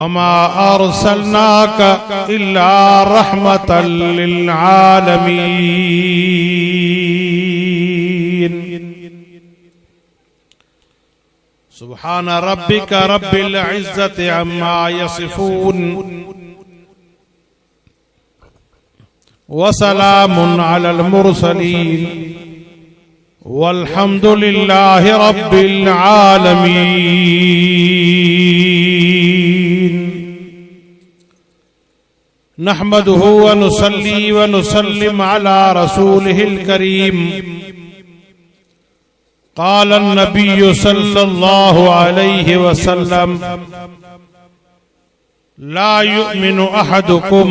वमा अर्सलनाक इल्ला रहमतल लिल आलमीन। सुब्हान रब्बिक रब्बिल इज्जति अम्मा यसिफून व सलामुन अलल मुरसलीन वल्हम्दुलिल्लाहि रब्बिल आलमीन। नहमदुहु व नुसल्ली व नुसल्लिम अला रसूलिहिल करीम। क़ाल अन्नबिय्यु सल्लल्लाहु अलैहि वसल्लम ला युमिनु अहदुकुम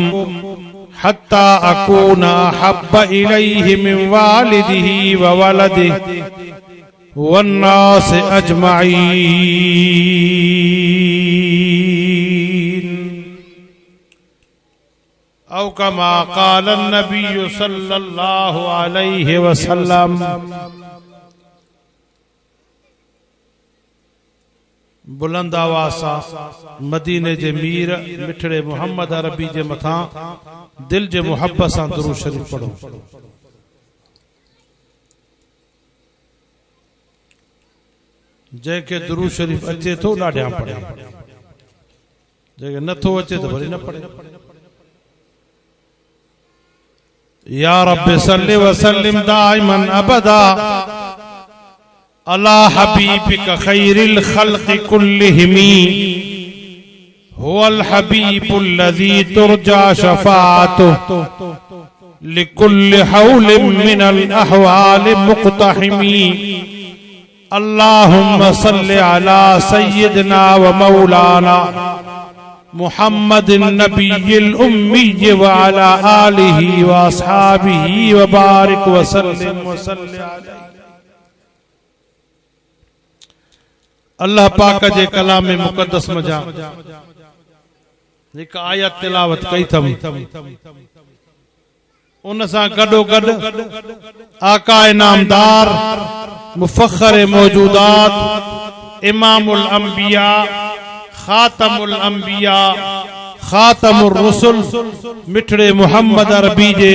हत्ता अकूना अहब्बा इलैहि मिन वालिदिही व वलदिही वन्नास अजमईन। औ कमा क़ाल अन्नबिय्यु सल्लल्लाहु अलैहि वसल्लम। बुलंद आवाज़ सां मदीने जे मीर मिठड़े मोहम्मद अरबी जे मथा दिल जे मुहब्बत सां दुरूद शरीफ पढ़ो। जंहिंखे दुरूद शरीफ अचे थो ॾाढियां पढ़े, जंहिंखे नथो अचे तो वरी न पढ़े। या रब्बि सल्लि व सल्लिम दाइमन अबदा अला हबीबिक खैरिल खल्क़ि कुल्लिहिमी हुवल हबीबुल्लज़ी तुरजा शफ़ाअतुहु लिकुल्लि हौलिन मिनल अहवालि मुक़्तहिमी। अल्लाहुम्मा सल्लि अला सय्यिदिना व मौलाना मुहम्मदिन नबिय्यिल उम्मी व अला आलिहि व अस्हाबिहि व बारिक व सल्लिम व सल्लि अलैहि। अल्लाह पाक जे कलाम मुक़द्दस मजा एक आयत तिलावत कई थम। उन सां गडो गड आकाए नामदार मुफख्खरे मौजूदात इमामुल अंबिया खातमुल अंबिया खातमुर रसूल मिठड़े मोहम्मद अरबी जे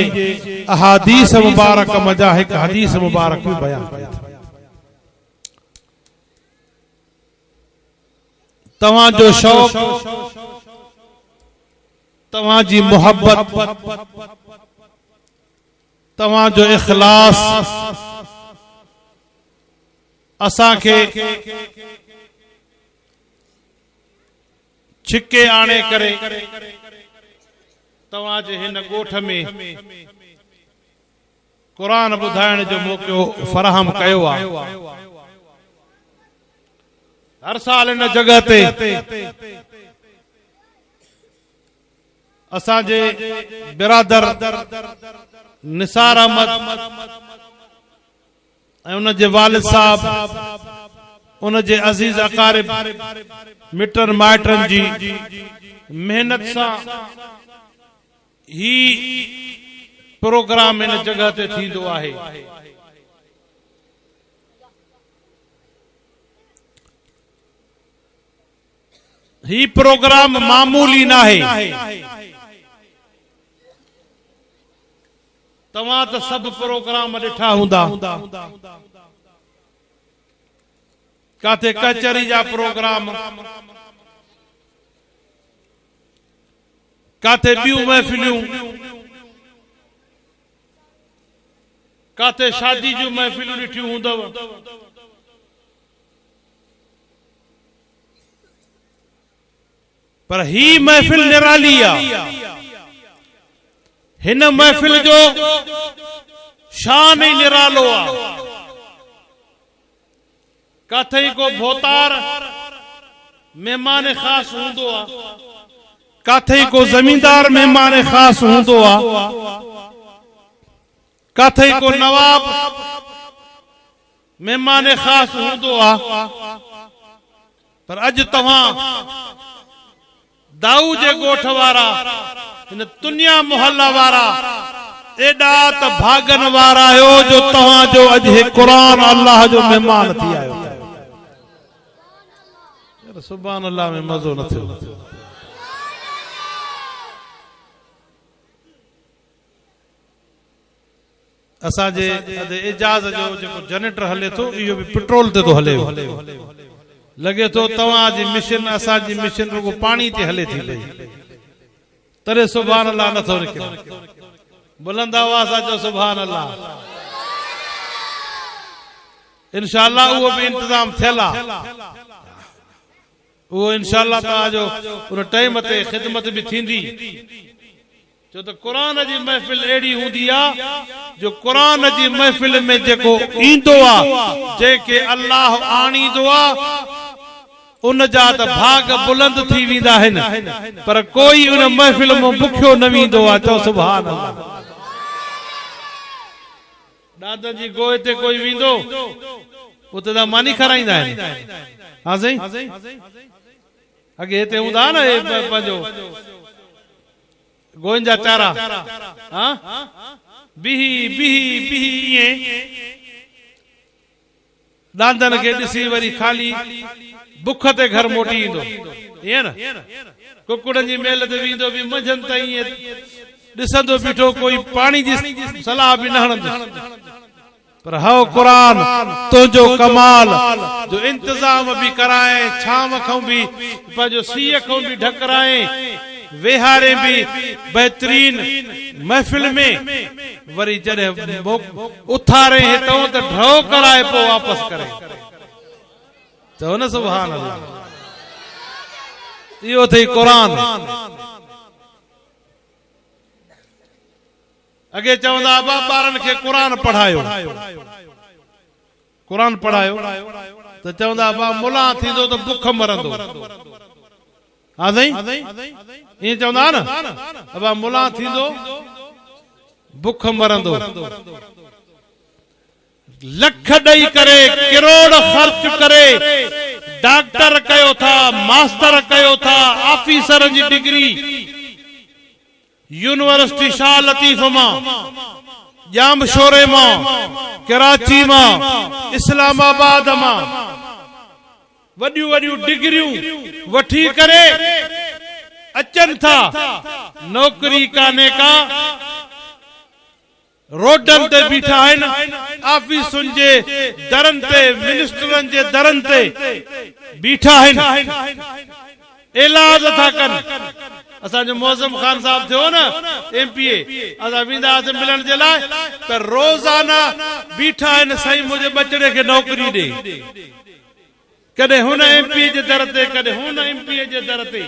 अहादीस मुबारक मजा एक हदीस मुबारक भी बयान कई। तवां जो शौक, तवां जी मोहब्बत, तवां जो इखलास असांखे छिके आणे करे तवां जे हिन ॻोठ में क़ुरान ॿुधाइण जो मौक़ो फराहम कयो आहे। हर साल इन जगह ते असांजे बिरादर निसार अहमद ऐं उन जे वालिद साहब, उन जे अजीज अकारिब मिटन माइटन जी मेहनत सां ही प्रोग्राम इन जगह ते थींदो आहे। ही प्रोग्राम मामूली ना है। तवां तो सब प्रोग्राम ॾिठा हूंदा, काथे कचहरी जा प्रोग्राम, काथे ॿियूं महफ़िलूं, काथे शादी जूं महफ़िलूं ॾिठियूं हूंदव। पर ही महफिल निराली आ। हिन महफिल जो शान ही निरालो आ। काथे को भोतार मेहमान खास हूंदो आ, काथे को जमींदार मेहमान खास हूंदो आ, काथे को नवाब मेहमान खास हूंदो आ। पर अज तव्हां दाऊ जे गोठ वारा, इन दुनिया मोहल्ला वारा एडा त भागन वारा आयो जो तव्हां जो अज कुरान अल्लाह जो मेहमान थी आयो। सुभान अल्लाह में मज़ो न थियो। असांजे एजाज जो जेको जनरेटर हले थो इहो भी पेट्रोल ते तो हले लगे तो तव्हांजी मिशन असांजी मिशन रुगो पानी ते हले थी पई तरे सुभान अल्लाह नथो निकिरे बुलंद आवाज़ जो सुभान अल्लाह इंशाअल्लाह वो भी इंतजाम थियला वो इंशाअल्लाह ता जो उन टाइम ते खिदमत भी थींदी जो तो कुरान जी महफिल एड़ी हुंदी आ जो कुरान जी महफिल में जेको ईंदो आ जेके अल्लाह आणींदो आ उन जा त भाग बुलंद थी वेंदा आहिनि पर कोई उन महफिल में बुखियो न वेंदो आ चओ सुभान अल्लाह दादा जी गोए ते कोई वेंदो उते दा मानी खराईंदा आहिनि हां सही अगे हिते हूंदा न पंहिंजो गोंजा चारा हां बिही बिही बिही ये दांदन के ॾिसी वरी खाली बुख ते घर मोटी ईंदो ईअं न कुकड़नि जी मेल ते वेंदो बि मंझंदि ताईं ॾिसंदो बीठो कोई पानी जी सलाह बि न हणंदो पर हव कुरान तुंहिंजो कमाल जो इंतजाम भी कराए छाम खां भी पंहिंजो सीअ खां भी ढकराए वेहारे भी बेहतरीन महफिल में वरी जॾहिं उथारे हितां त ढो कराए पोइ वापस करे चओ न सुभान अल्लाह इहो थई कुरान अगे चवंदा बा ॿारनि खे कुरान पढ़ायो त चवंदा बा मुला थींदो त बुख मरंदो हा साईं ईअं चवंदा न अबा मुला थींदो बुख मरंदो लख ॾेई करे करोड़ ख़र्च करे डॉक्टर कयो था मास्टर कयो था ऑफिसर जी डिग्री यूनिवर्सिटी शाह लतीफ मां जाम शोरे मां कराची मां इस्लामाबाद मां वॾियूं वॾियूं डिग्रियूं वठी करे अचनि था नौकरी काने का रोडन ते बीठा आहिनि ऑफिसुनि जे दरनि ते मिनिस्टरनि जे दरनि ते बीठा आहिनि इलाज था कनि असांजो मौज़म खान साहब थियो न एमपीए असां वेंदा हुआसीं मिलण जे लाइ त रोज़ाना बीठा आहिनि साईं मुंहिंजे बचड़े खे नौकरी ॾे कॾहिं हुन एमपीए जे दर ते कॾहिं हुन एमपीए जे दर ते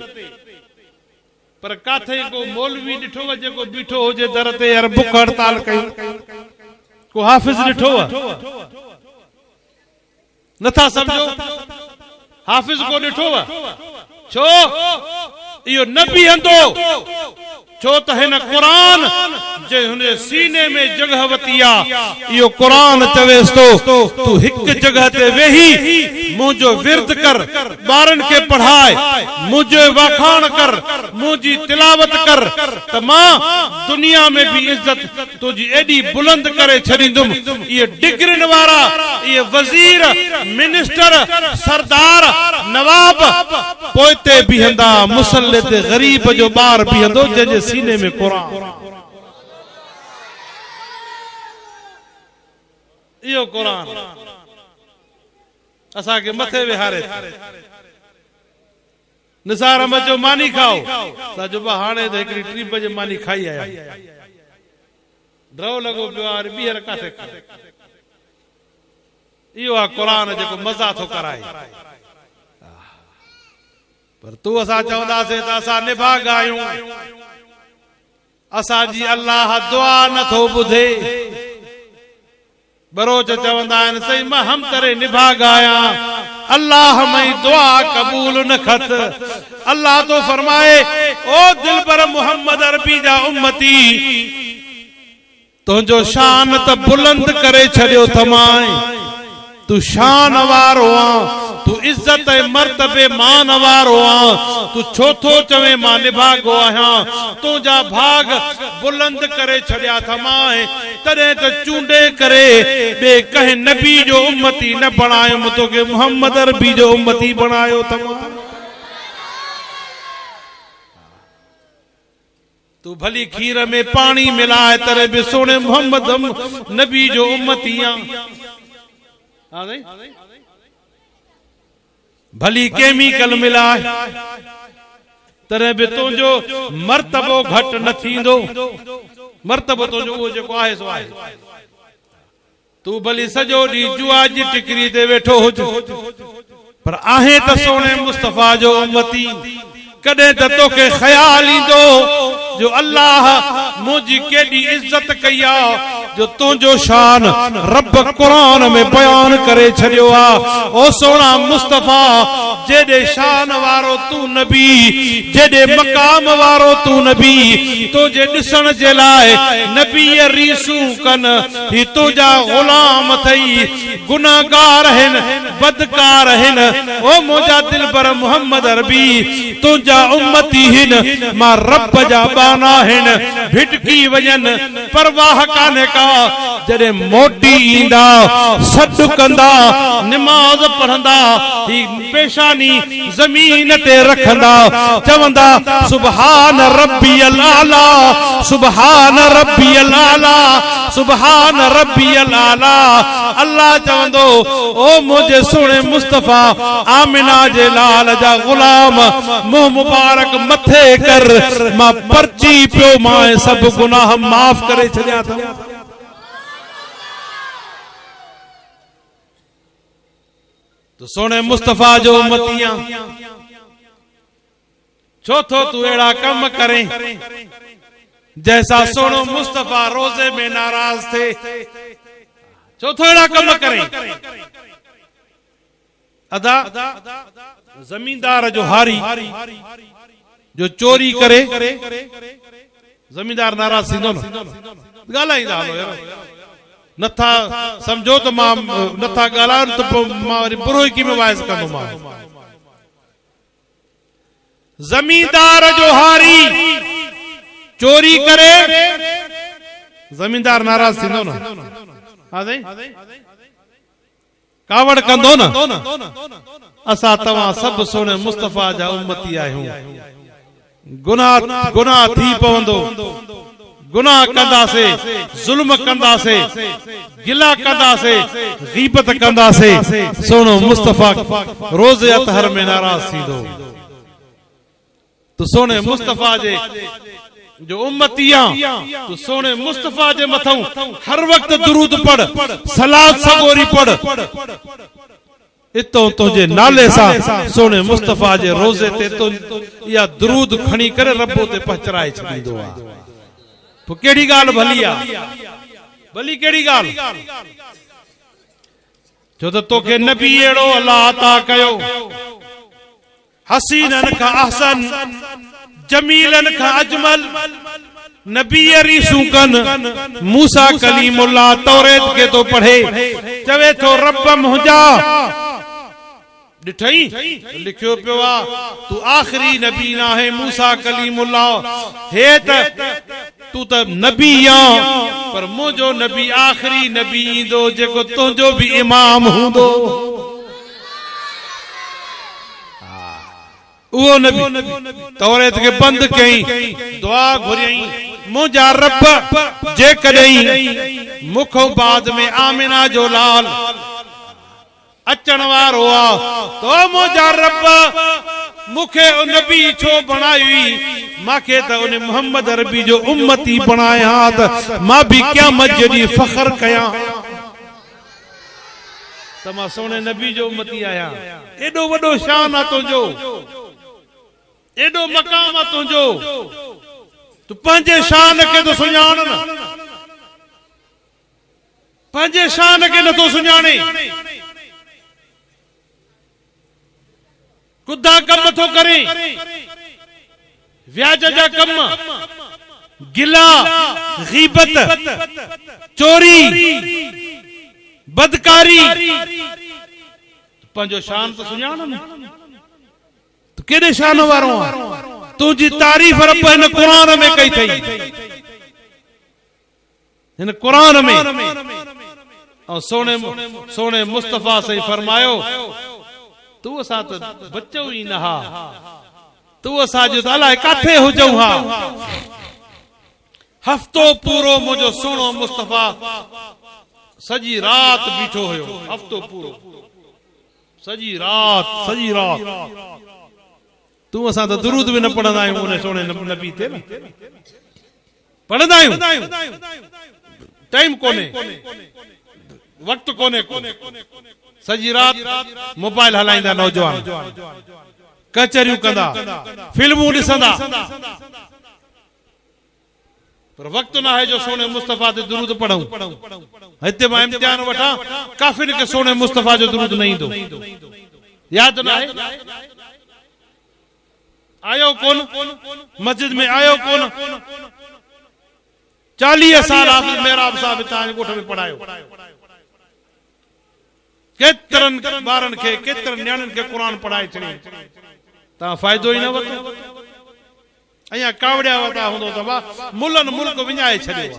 पर काथे को मौलवी ॾिठो आहे जेको बीठो हुजे दर ते यार बुख हड़ताल कयूं को हाफ़िज़ ॾिठो आहे नथा सम्झो हाफ़िज़ को ॾिठो आहे छो इहो न बीहंदो छो त हिन कुरान जे हुन सीने में जगह वती आहे इहो कुरान चवेस तो तू हिक जगह ते वेही मुंहिंजो विर्द कर ॿारनि खे पढ़ाए मुंहिंजो वाखाण कर मुंहिंजी तिलावत कर त मां दुनिया में भी इज्जत तुंहिंजी एॾी बुलंद करे छॾींदुमि इहे डिग्रियुनि वारा इहे वज़ीर मिनिस्टर सरदार नवाब पोइते बीहंदा मुसल्ले ते ग़रीब जो ॿार बीहंदो जंहिंजे सीने में कुरान इहो कुरान असांखे मथे विहारे निसार अहमद जो मानी खाओ साजो बा हाणे त हिकिड़ी ट्रिप जे मानी खाई आया ड्रव लॻो पियो आहे ॿीहर काथे इहो आहे कुरान जेको मज़ा थो कराए पर तू असां चवंदासीं त असां निभा ॻायूं असांजी अल्लाह दुआ नथो ॿुधे बरोच चवंदा आहिनि सही मां हम करे निभा ॻायां अल्लाह मई दुआ कबूल न खत अल्लाह तो फरमाए ओ दिलबर मोहम्मद अरबी जा उम्मती तुंहिंजो शान त बुलंद करे छॾियो थमाए तू शान वारो आ तू इज्जत मर्तबे मान वारो आ तू छो थो चवे मां निभागो आहियां तुंहिंजा भाग बुलंद करे छॾिया थमाए तॾहिं त चूंडे करे ॿिए कंहिं नबी जो उम्मती न बणायो तोखे मोहम्मद अरबी जो उम्मती बणायो थमा तू भली खीर में पानी मिलाए तरे बि सोने मोहम्मद नबी जो उम्मतियां भली केमिकल मिलाए तरे बि तुंहिंजो मर्तबो घटि न थींदो मर्तबो तुंहिंजो उहो जेको आहे सो आहे तू भली सॼो ॾींहुं जुआ जी टिकरी ते वेठो हुज पर आहे त सोने मुस्तफ़ा जो उम्मती कॾहिं त तोखे ख़्याल ईंदो जो अल्लाह मुंहिंजी केॾी इज़त कई आहे जो तुंहिंजो शान रब क़ुरान में बयान करे छॾियो आहे ओ सोना मुस्तफ़ा जेॾे शान वारो तू नबी जेॾे मक़ाम वारो तू नबी तुंहिंजे ॾिसण जे लाइ नबीअ रीसूं कनि ही तुंहिंजा ग़ुलाम अथई गुनाहगार आहिनि बदकार आहिनि ओ मुंहिंजा दिलबर मोहम्मद अरबी तुंहिंजा उम्मती आहिनि मां रब जा बाना आहिनि भिटकी वञनि परवाह कान्हे का जॾहिं मोटी ईंदा सॾु कंदा निमाज़ पढ़ंदा ही पेशानी ज़मीन ते रखंदा चवंदा सुभान रब्बियल आला सुभान रब्बियल आला सुभान रब्बियल आला अल्लाह चवंदो ओ मुंहिंजे सुहिणे मुस्तफ़ा आमिना जे लाल जा ग़ुलाम मुंहुं मुबारक मथे कर मां पर्ची पियो मां सभु गुनाह माफ़ करे छॾिया अथव तो सोने मुस्तफ़ा जो उम्मतियां चौथो तू अड़ा कम करे जैसा सोनो मुस्तफ़ा रोजे में नाराज थे चौथो अड़ा कम करे अदा जमींदार जो हारी जो चोरी करे जमींदार नाराज थींदो न ॻाल्हाईंदा हलो यार नथा समझो तो मां नथा ॻाल्हायो तो मां वरी बुरोई में वाइस कंदो मां जमींदार जो हारी चोरी करे जमींदार नाराज थींदो न हा साईं कावड़ कंदो न असां तव्हां सभु सोने मुस्तफ़ा जा उम्मती आहियूं गुनाह थी पवंदो गुनाह कंदासे जुल्म कंदासे गिला कंदासे गीबत कंदासे सोनो मुस्तफ़ा रोज़े अतहर में नाराज थींदो तो सोने मुस्तफ़ा जे जो उम्मतियां तो सोने मुस्तफ़ा जे मथां हर वक्त दुरूद पढ़ सलात सगोरी पढ़ इतो तुझे नाले सा सोने मुस्तफ़ा जे रोज़े ते तो या दुरूद खणी करे रब्बो ते पहुंचाए छॾींदो आहे तो केड़ी गाल भली आ भली केड़ी गाल जो तो तोखे नबी एड़ो अल्लाह अता कयो हसीनन का अहसन जमीलन का अजमल नबी रीसूं कन मूसा कलीमुल्लाह तौरेत के तो पढ़े चवे तो रब मुंहिंजा ॾिठई लिखियो पियो आहे तू आखिरी नबी ना है मूसा कलीमुल्लाह हे त तू त नबी आ पर मुंहिंजो नबी आखिरी नबी ईंदो जेको तुंहिंजो भी इमाम हूंदो उहो नबी तौरेत के बंद कई दुआ घुरियई मुंहिंजा रब जे कॾहिं मुखों बाद में आमिना जो लाल अचण वारो आ तो मुंहिंजा रब मुखे नबी छो बणाई माखे त उन मोहम्मद अरबी जो उम्मती बणाया त मां भी क़यामत जॾी फख्र कया त मां सोने नबी जो उम्मती आया एडो वडो शान आ तुंहिंजो एडो मकाम आ तुंहिंजो तू पंहिंजे शान के तो सुञाण न पंहिंजे शान के नथो सुञाणे कुदा कम थो करे व्याज जा कम गिला गीबत चोरी बदकारी पंहिंजो शान तो सुञाण न तो केड़े शान वारो तुझी तारीफ रब इन कुरान में कई थई इन कुरान में और सोने मुस्तफ़ा से फरमायो तू असा तो बच्चो ही न हा तू असा जो अलाए काथे हुजऊं हा हफ्तो पूरो मुझो सोनो मुस्तफा सजी रात बीठो हो। हफ्तो पूरो सजी रात तू असा तो दुरूद भी न पढ़ंदा आहियूं उन सोने नबी ते न पढ़ंदा आहियूं। टाइम कोने, वक्त कोने, सजी रात मोबाइल हलाइंदा नौजवान, कचरियूं कंदा, फिल्मूं ॾिसंदा, पर वक्त ना है जो सोने मुस्तफा ते दुरूद पढ़ूं। हिते मां इम्तिहान वठा, काफिर के सोने मुस्तफा जो दुरूद नहीं दो याद ना है। आयो कौन मस्जिद में, आयो कौन 40 साल हाफिज मेहराब साहब ताज गोठ में पढ़ायो। केतरन बारन के केतरन न्याणन के कुरान पढ़ाए छड़ी ता फायदो ही न वतो। अया कावड़िया वता हुंदो त बा मुलन मुल्क विञाए छडियो।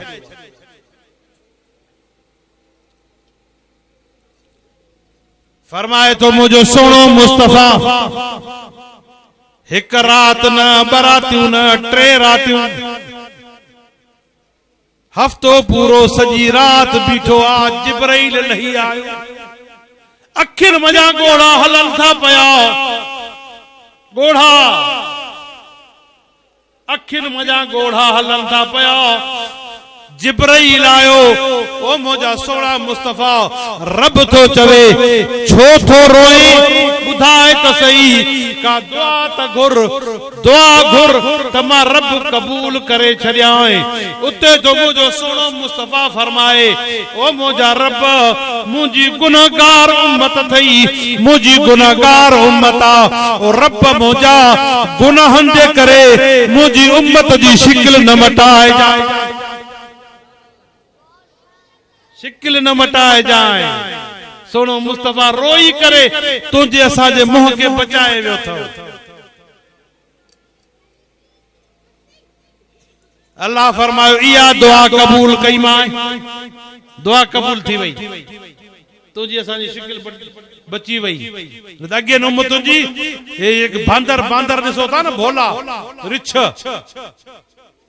फरमाए तो मुझो सोनो मुस्तफा एक रात न बरातियूं न 3 रातियूं हफ्तो पूरो सजी रात बीठो आ। जिब्राइल नहीं आयो। अखिन मजा गोड़ा हलन था पया, गोड़ा अखिन मजा गोड़ा हलन था पया। जिब्राइल आयो। ओ मोजा सोना मुस्तफा रब तो चवे छो थो रोए बुधाए तो सही का दुआ त घुर तमा रब कबूल करे छड़ियाए। उते तो मुझो सोनो मुस्तफा फरमाए ओ मोजा रब मुझी गुनाहगार उम्मत थई, मुझी गुनाहगार उम्मता ओ रब मोजा गुनाहन जे करे मुझी उम्मत जी शिकल न मटाए जाए, शिकिल न मटाए जाए। सोनो मुस्तफा रोई करे तुझे असाजे मुंह के बचाए वियो थो। अल्लाह फरमायो इया दुआ कबूल कई मां, दुआ कबूल थी वई, तुझी असाजी शिकिल बची वई। अगे न उम्मत जी एक बांदर दिसो था न भोला रिछ,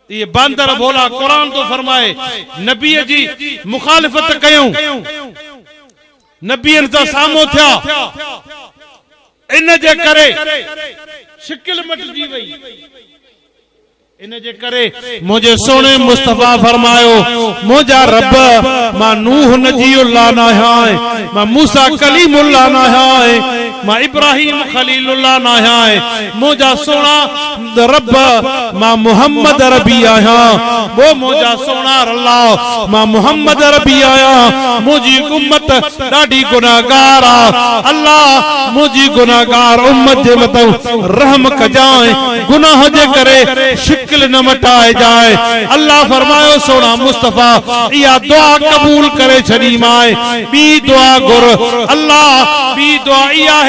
ये बांदर भोला कुरान तो फरमाए नबी जी मुखालिफत कयूं, नबीन सां साम्हूं थिया, इन जे करे शिकिल मटजी वई। इन जे करे मुझे सोने मुस्तफा फरमायो मुझा रब मां नूह नजीउल्लाह ना है, मां मूसा कलीमुल्लाह ना है, मां इब्राहिम खलीलुल्लाह ना है। मुझा सोना रब मां मुहम्मद रबी आया, वो मुझा सोना अल्लाह मां मुहम्मद रबी आया। मुझी उम्मत ॾाढी गुनाहगार आ, अल्लाह मुझी गुनाहगार उम्मत जे मथां रहम कजाए, गुनाह जे करे शिकिल न मटाए जाए। अल्लाह फरमायो सोना मुस्तफा या दुआ कबूल करे छड़ी माए। बी दुआ गुर अल्लाह, बी दुआ इया है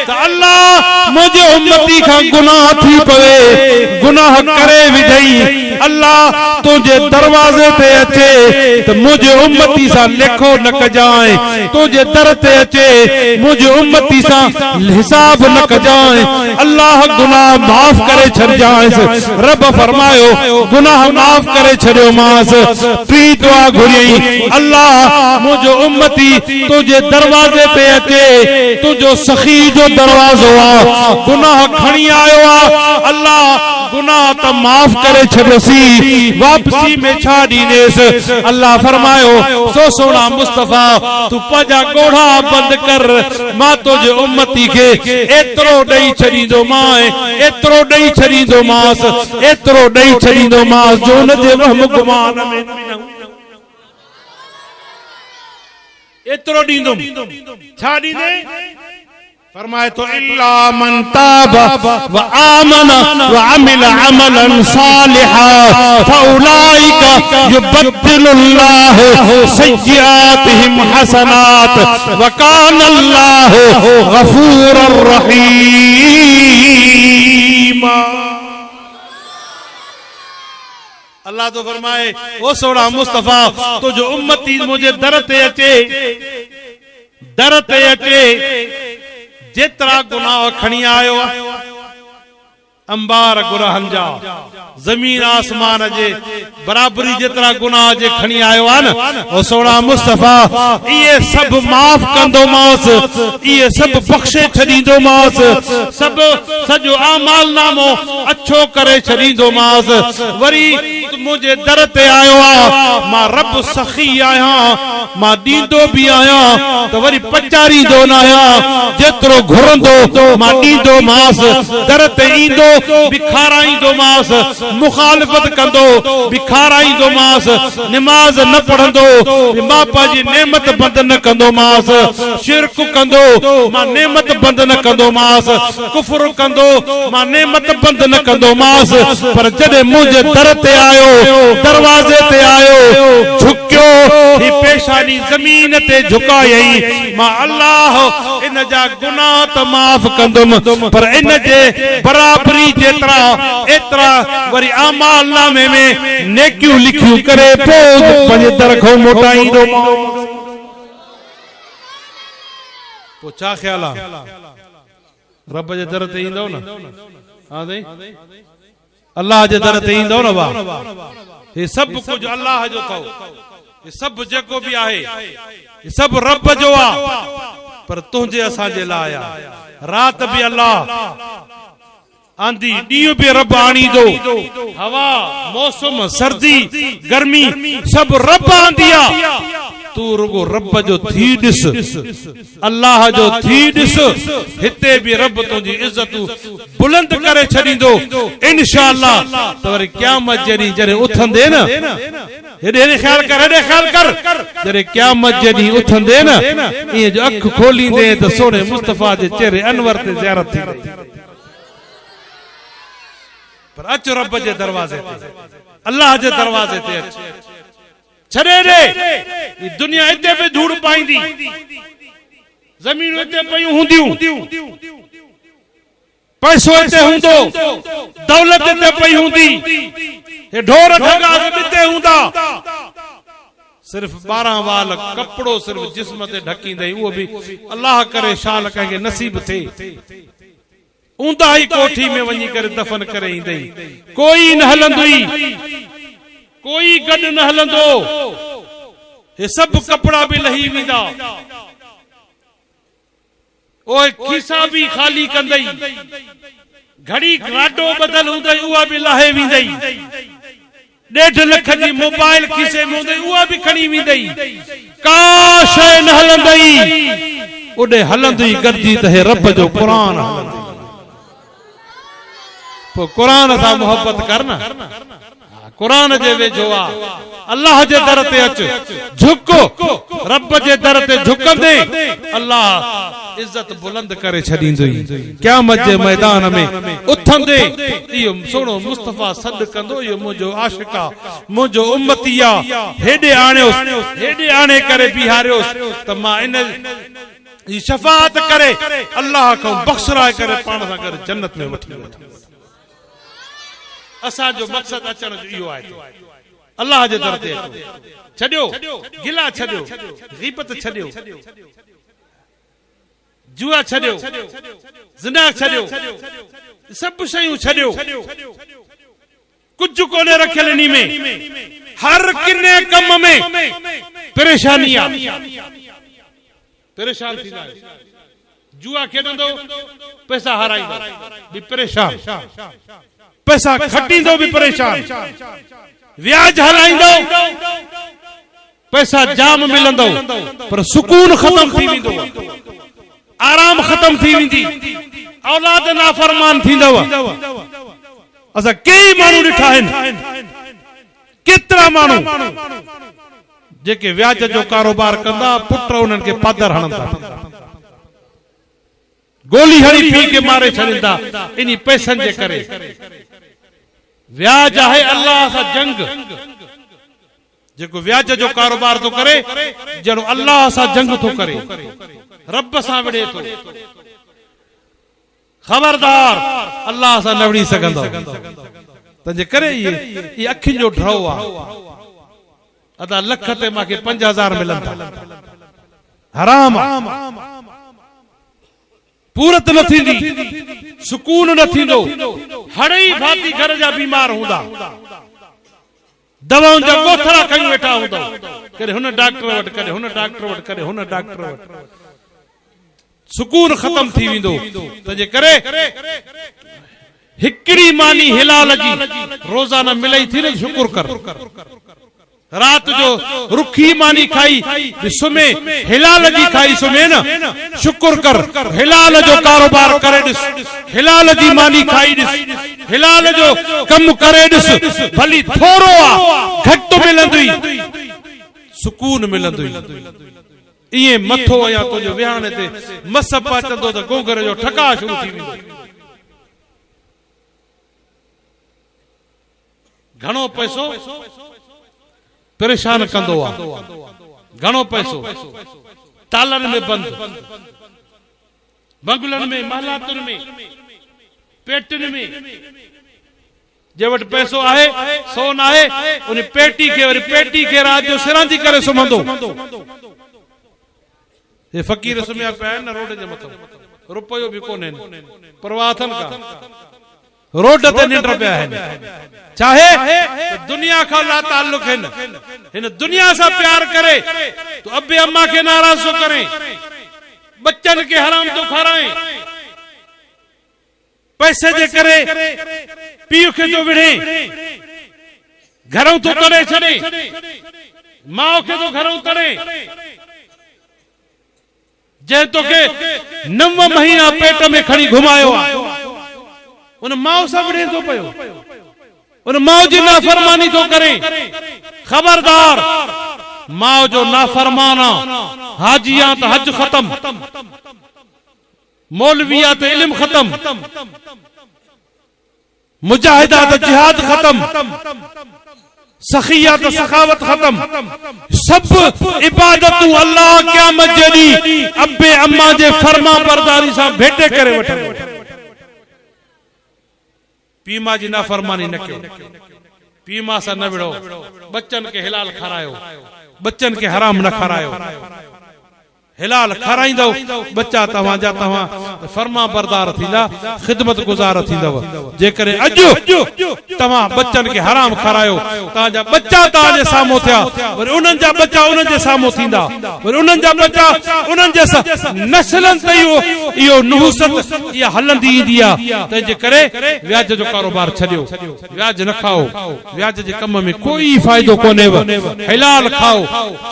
त अल्लाह मुझे उम्मती का गुनाह थी पवे, गुनाह करे विधई, अल्लाह तुझे दरवाजे ते अचे तो मुझे उम्मती सा लिखो न कजाए, तुझे दर ते अचे मुझे उम्मती सा हिसाब न कजाए। अल्लाह गुनाह माफ करे छड़ जाए। रब फरमायो गुनाह माफ करे छड़ियो मास। टी दुआ घुरी अल्लाह मुझे उम्मती तुझे दरवाजे पे अचे, तुझो सखी जो दरवाजो आ, गुनाह खणी आयो आ, अल्लाह गुनाह त माफ करे छड़सी, वापसी में छा दीनेस। अल्लाह फरमायो सो सोना मुस्तफा तू पजा गोढ़ा बंद कर, मां तुझे उम्मती के एतरो दई छड़ींदो मां, एतरो दई छड़ींदो मास, एतरो दई छड़ींदो मास जो न जे वहम गुमान में एतरो दींदो। छा दींदे? फरमाए तो इल्ला मन ताबा व आमना व अमिल अमलन सालिहा फउलाइका युबद्दिलुल्लाहु सय्यातिहिम हसनात व कानल्लाहु गफूरर रहीम। अल्लाह तो फरमाए ओ सोना मुस्तफा तो जो उम्मती मुझे दर ते अचे, दर ते अचे, जेतरा गुनाह खणी आयो अंबार गुनाहन जा जमीन आसमान जे बराबरी जेतरा गुनाह जे खणी आयो आ न ओ सोना मुस्तफा ये सब माफ कंदो मास ये सब बख्शे छडींदो मास सब सजो अमाल नामो अच्छो करे छडींदो मास वरी मुझे दर ते आयो आ मां रब सखी आया मां दींदो भी आया तो वरी पचारी दो ना आया जेतरो घुरंदो मां दींदो मास दर ते ईंदो बिखाराई दो मास मुखालिफत कंदो बिखाराई दो मास नमाज न पढ़ंदो बापा जी नेमत बंद न कंदो मास शिरक कंदो मां नेमत बंद न कंदो मास कुफर कंदो मां नेमत बंद न कंदो मास पर जडे मुझे दर ते आयो दरवाजे ते आयो झुकियो ही पेशानी जमीन ते झुकाई मां अल्लाह इन जा गुनाह त माफ कंदुम पर इन जे बराबरी जेतरा एतरा वरी अमाल नामे में नेकियूं लिखियूं करे पोइ पंहिंजे दर खां मोटाईंदो पोइ छा ख्याल आहे रब जे दर ते ईंदो न हां दई अल्लाह जे दर ते ईंदो न वाह ये सब कुछ अल्लाह जो अथव ये सब जेको भी आहे ये सब रब जो आ पर तुझे असा जे लाइ रात भी अल्लाह आंधी ॾींहुं भी रब आणी दो हवा मौसम सर्दी गर्मी सब रब आंदी आ तू रुगो रब जो थी ॾिस अल्लाह जो थी ॾिस हिते भी रब तुझी इज्जत बुलंद करे छॾींदो इंशाअल्लाह त वरी क़यामत जॾहिं जॾहिं उथंदे न हेॾे ख्याल कर जॾहिं क़यामत जॾहिं उथंदे न ईअं जो अख खोलींदे त सोने मुस्तफा जे चेहरे अनवर ते ज़ियारत थींदी पर अच रब जे दरवाजे ते अल्लाह जे दरवाजे ते अच छड़े रे ये दुनिया इते पे धूड़ पाईंदी जमीन इते पई हुंदियूं पैसो इते हुंदो दौलत इते पई हुंदी ये ढोर ढगा इते हुंदा सिर्फ 12 वाल कपड़ो सिर्फ जिस्म ते ढकींदई वो भी अल्लाह करे शाल कंहिंखे नसीब थे ऊंदा ही कोठी में वञी करे दफन करे ईंदई कोई न हलंदुई कोई गड न हलंदो ये सब कपड़ा भी लही वेंदा ओए खीसा भी खाली कंदई घड़ी राडो बदल हुंदई उहा भी लाहे वेंदई 1.5 लख जी मोबाइल खीसे में हुंदई उहा भी खणी वेंदई का शय न हलंदई ओडे हलंदई गॾिजी त हे रब जो क़ुरान हलंदई पोइ क़ुरान सां मोहब्बत कर न क़ुरान जे वेझो आ अल्लाह जे दर ते अच झुक रब जे दर ते झुकंदे अल्लाह इज्जत बुलंद करे छॾींदुई क़यामत जे मैदान में उथंदे इहो सोनो मुस्तफा सॾ कंदो इहो मुंहिंजो आशिक आ मुंहिंजो उम्मती आ हेॾे आणे करे बिहारियोस त मां इन जी शफाअत करे अल्लाह खां बख़्शराए करे पाण सां गॾु जन्नत में वठी वेंदो असा जो मकसद अचण जो इहो आहे अल्लाह जे दर ते छॾियो गिला छॾियो गीबत छॾियो जुआ छॾियो ज़िना छॾियो सब शयूं छॾियो कुछ कोने रखियल इन में हर किने कम में परेशानी आ परेशान थींदा जुआ खेॾंदो पैसा हाराईंदो भी परेशान पैसा खटींदो भी परेशान व्याज हलाईंदो पैसा जाम मिलंदो पर सुकून खत्म थी वेंदो आराम खत्म थी वेंदी औलाद नाफरमान थींदव असा कई माण्हू ॾिठा आहिनि केतिरा माण्हू जेके व्याज जो कारोबार कंदा पुट उन्हनि खे पादर हणंदा गोली हणी पी के मारे छॾींदा इन पैसनि जे करे व्याज है अल्लाह सा जंग जेको व्याज जो कारोबार तो करे जणो अल्लाह सा जंग तो करे रब सा विड़े तो खबरदार अल्लाह सा न विड़ी सघंदो तंहिंजे करे ये अखियुनि जो ड्रौ आ अदा लख ते मांखे 5000 मिलंदा हराम पूरत न थींदी, सुकून न थींदो। हड़ई भाती घर जा बीमार हूंदा, दवाउन जा कोथड़ा खणी वेठा हूंदा, करे हुन डॉक्टर वटि, करे हुन डॉक्टर वटि, करे हुन डॉक्टर वटि। सुकून खत्म थी वेंदो। तंहिंजे करे हिकड़ी मानी हिलाल जी रोजाना मिलई थी न, शुक्र कर। रात जो रुखी मानी खाई सुमे, हिलाल जी खाई सुमे न, शुक्र कर। हिलाल जो कारोबार करे ॾिस, हिलाल जी मानी खाई ॾिस, हिलाल जो कम करे ॾिस, भली थोरो आ, घटि मिलंदुई, सुकून मिलंदुई। इए मथो या तुंहिंजो विहाणे ते मस पाचंदो त गोगर जो ठका शुरू थी वेंदो। घणो पैसो परेशान कंदो आ, घणो पैसो तालन में बंद, बंगलन में, महलातुन में, पेटिन में। जे वटि पैसो आहे, सोन आहे, उन पेटी खे वरी पेटी खे रात जो सिरांदी करे सुम्हंदो। ये फकीर सुम्हिया पिया आहिनि न रोड जे मथां, रुपयो बि कोन्हे, परवाह अथनि का, रोड ते निंड पिया आहिनि। चाहे दुनिया खां ला ताल्लुक आहिनि, हिन दुनिया सां प्यार करे तो अबे अम्मा खे नाराज़ थो करे, बच्चन खे हराम थो खाराए, पैसे जे करे पीउ खे थो विढ़े, घरों थो तड़े छॾे, माउ खे थो घरों तड़े। जंहिं तोखे 9 महीना पेट में खणी घुमायो आहे, उन माउ सां विढ़े थो पियो, उन माउ जी नाफरमानी थो करे। खबरदार, माउ जो नाफरमाना हाजिया त हज खत्म, मौलविया त इल्म खत्म, मुजाहिदा त जिहाद खत्म, सखिया त सखावत खत्म। सब इबादतूं अल्लाह क़यामत जे ॾींहुं अबे अम्मा जे फर्मा बरदारी सां भेटे करे वठंदो। पीउ मां जी नाफरमानी न कयो, पीउ मां सां न विढ़ो, बच्चन खे हिलाल खारायो, बच्चन खे हराम न खारायो। हिलाल खाराईंदो बच्चा तव्हांजा, तव्हां फर्मा बरदार थींदा, ख़िदमत गुज़ार थींदव। जेकॾहिं अॼु तव्हां बच्चन खे हराम खारायो, तव्हांजा बच्चा तव्हांजे साम्हूं थिया, वरी उन्हनि जा बच्चा उन्हनि जे साम्हूं थींदा, वरी उन्हनि जा बच्चा उन्हनि जे नस्लनि ते इहो नुहूसत इहा हलंदी ईंदी आहे। तंहिंजे करे व्याज जो कारोबार छॾियो, व्याज न खाओ, व्याज जे कम में कोई फ़ाइदो कोन्हेव। हिलाल खाओ,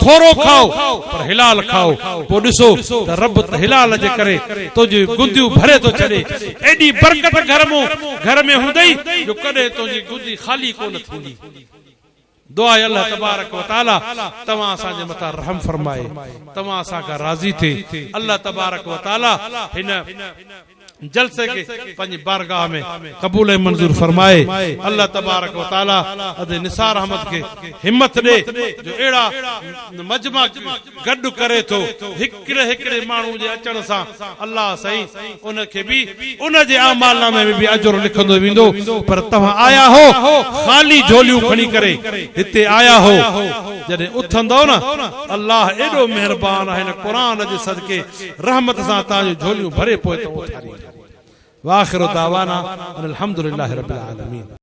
थोरो खाओ, पर हिलाल खाओ। पोइ ॾिसो त रब हिलाल जे करे तुंहिंजी गुंदियूं भरे थो छॾे। एॾी बरकत घर में हूंदई जो कॾहिं तुंहिंजी गुंदी ख़ाली कोन थींदी। दुआ आहे अल्लाह तबारक व तआला तव्हां असांजे मथां रहम फरमाए, तव्हां असां खां राज़ी थिए। अल्लाह तबारक व तआला हिन जलसे के पंहिंजी बारगाह में कबूल मंजूर फरमाए। अल्लाह तबारक व तआला अदे निसार अहमद के हिम्मत दे जो एड़ा मजमा गड करे तो हिकड़े हिकड़े मानू जे अचण सा अल्लाह सही उन के भी उन जे अमाल नामे में भी अजर लिखंदो विंदो। पर तव्हां आया हो खाली झोलियूं खणी करे हिते आया हो, जडे उथंदो ना अल्लाह एडो मेहरबान है न कुरान जे सदके रहमत सा ताजो झोलियूं भरे पोए तो उथारी। वाखिर दावाना अल्हम्दुलिल्लाहि रब्बिल आलमीन।